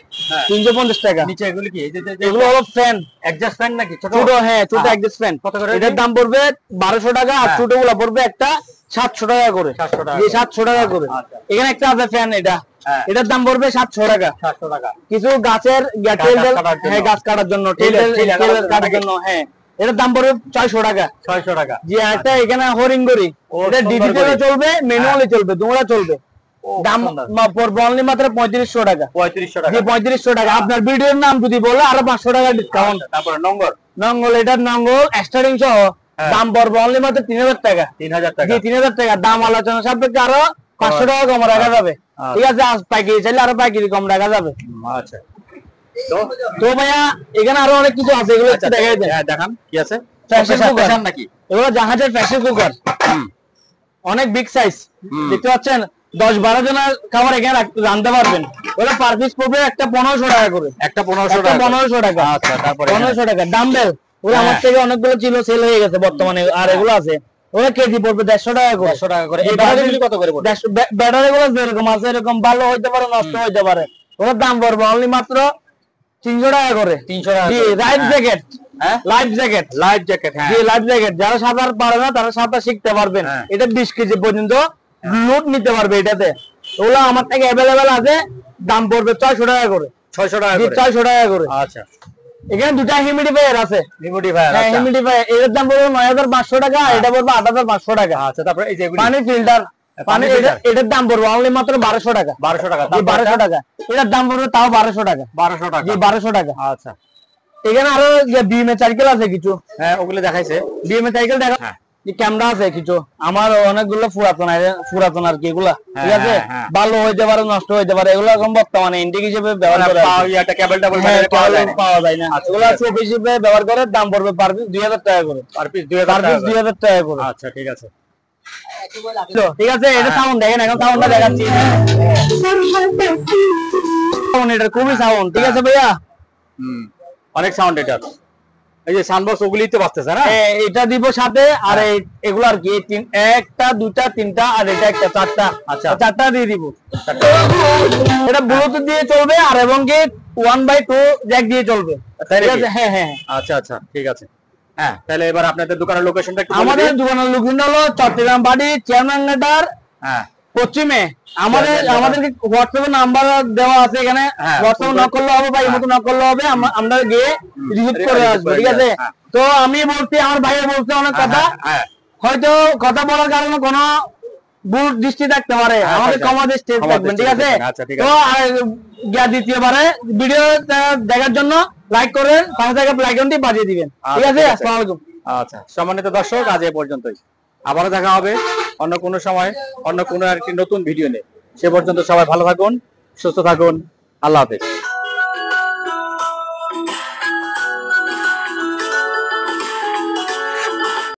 350 টাকা। নিচে এগুলো কি, এই যে এগুলো হলো ফ্যান, অ্যাডজাস্ট ফ্যান নাকি ছোট? হ্যাঁ ছোট অ্যাডজাস্ট ফ্যান। কত করে? এটার দাম পড়বে 1200 টাকা, আর ছোট গুলো পড়বে একটা 700 টাকা করে, 700 টাকা, 700 টাকা করে। এখানে একটা আছে ফ্যান, এটার দাম পড়বে 700 টাকা, 700 টাকা। কিছু গাছের গাছ কাটার জন্য, কাটার জন্য, হ্যাঁ এটার দাম পড়বে 600 টাকা, 600 টাকা। জি একটা এখানে হরিঙ্গরি, এটা ডিজিটালে চলবে, ম্যানুয়ালি চলবে, দুটোটা চলবে। দাম পড়বে অনলি মাত্র 3500 টাকা, 3500 টাকা, জি 3500 টাকা। আপনার ভিডিওর নাম যদি বলে আরো 500 টাকা ডিসকাউন্ট। তারপরে নঙ্গল, নঙ্গল, এটার নঙ্গল স্টার্টিং সহ দাম পড়বে অনলি মাত্র 3000 টাকা, 3000 টাকা, জি 3000 টাকা। দাম আলোচনা সাপেক্ষে আরো 500 টাকা কম রাখা যাবে, ঠিক আছে। আজ পাইকারি চাইলে আরো পাইকারি কম রাখা যাবে। আচ্ছা, তো ভাইয়া এখানে আরো অনেক কিছু আছে, এগুলো একটু দেখাই দেন। দেখান কি আছে। প্রেসার নাকি এগুলো জাহাজের প্রেসার কুকার, অনেক বিগ সাইজ, দেখতে পাচ্ছেন। 10-12 জনের খাবার এখানে রাঁধতে পারবেন। ওটা পার পিস পড়বে একটা 1500 টাকা করে, একটা 1500 টাকা, 1500 টাকা। আচ্ছা, তারপরে 1500 টাকা। ডাম্বেল ওরা আমার থেকে অনেকগুলো ছিল, সেল হয়ে গেছে বর্তমানে, আর এগুলো আছে, ওরা কেজি পড়বে 150 টাকা করে, 150 টাকা করে। এই ব্যাটারিগুলি কত করে পড়বে? ব্যাটারি গুলো যেরকম আছে এরকম, ভালো হইতে পারে, নষ্ট হইতে পারে। ওটার দাম পড়বে অনলি মাত্র 300 টাকা করে, 300 টাকা। জি life jacket, life jacket, life jacket, হ্যাঁ জি লাইফ জ্যাকেট। যারা সাঁতার পারে না তারা সাঁতার শিখতে পারবেন, এটা 20 কেজি পর্যন্ত লোড নিতে পারবে এটাতে। ওগুলো আমার থেকে অ্যাভেলেবেল আছে, দাম পড়বে 600 টাকা করে, 600 টাকা করে, 600 টাকা করে। আচ্ছা, এখানে দুটা হিউমিডিফায়ার আছে, হিউমিডিফায়ার, হ্যাঁ হিউমিডিফায়ার, এর দাম পড়বে 9500 টাকা, এটা পড়বে 8500 টাকা। আচ্ছা, তারপরে এই যে পানি ফিল্টার, এটার দাম পড়বে অনলি মাত্র 1200 টাকা, 1200 টাকা, 1200 টাকা। এটার দাম পড়বে তাও 1200 টাকা, 1200 টাকা, জি 1200 টাকা। আচ্ছা, এখানে আরো যে বিএমএ সাইকেল আছে কিছু, হ্যাঁ ওগুলো দেখাইছে, বিএমএ সাইকেল দেখা, ক্যামেরা আছে কিছু, আমার অনেকগুলো পুরাতন আর কি, এগুলা ঠিক আছে, ভালো হইতে পারে, নষ্ট হইতে পারে, এগুলো এখন বর্তমানে ইন্ডিক হিসেবে ব্যবহার করে, পাওয়া যায় না, এগুলো চোখ হিসেবে ব্যবহার করে। দাম পড়বে পার পিস 2000 টাকা করে, পার পিস 2000 টাকা করে। আচ্ছা, ঠিক আছে, ঠিক আছে। এটা সাউন্ড দেখেন, এখন সাউন্ডটা দেখাচ্ছি, এটা খুবই সাউন্ড, ঠিক আছে ভাইয়া, অনেক সাউন্ড এটা। এই যে সাউন্ডবক্স ওগুলিতে বাজতেছে না, এটা দিব সাথে, আর এগুলো আর কি, একটা, দুটা, তিনটা, আর এটা একটা, চারটা। আচ্ছা, চারটা দিয়ে দিব। এটা ব্লুটুথ দিয়ে চলবে, আর এবং কি 1/2 জ্যাক দিয়ে চলবে, ঠিক আছে। হ্যাঁ হ্যাঁ, আচ্ছা আচ্ছা, ঠিক আছে। হ্যাঁ, তাহলে এবার আপনাদের দোকানের লোকেশনটা একটু বলে আমাদের দিন। দোকানের লোকেশন হলো চট্টগ্রাম বাড়ি চেয়ারম্যান ঘাটার পশ্চিমে আমাদের হোয়াটসঅ্যাপে নাম্বার দেওয়া আছে এখানে, হোয়াটসঅ্যাপে নক করলে হবে বা ইমোতে নক করলে হবে, আমরা গিয়ে রিসিভ করে আসবো, ঠিক আছে? তো আমি বলছি, আমার ভাইয়া বলছে অনেক কথা, হয়তো কথা বলার কারণে কোনো ভুল দৃষ্টি থাকতে পারে, আমাদের ক্ষমা দৃষ্টি থাকবেন, ঠিক আছে? তো দ্বিতীয়বারে ভিডিও দেখার জন্য লাইক করেন, পাশে থাকা বেল আইকনটি বাজিয়ে দিবেন, ঠিক আছে? আসসালামু আলাইকুম। আচ্ছা, সম্মানিত দর্শক, আজ এ পর্যন্তই। আবারও দেখা হবে অন্য কোনো সময়, অন্য কোনো একটি নতুন ভিডিও নিয়ে। সে পর্যন্ত সবাই ভালো থাকুন, সুস্থ থাকুন। আল্লাহ হাফেজ।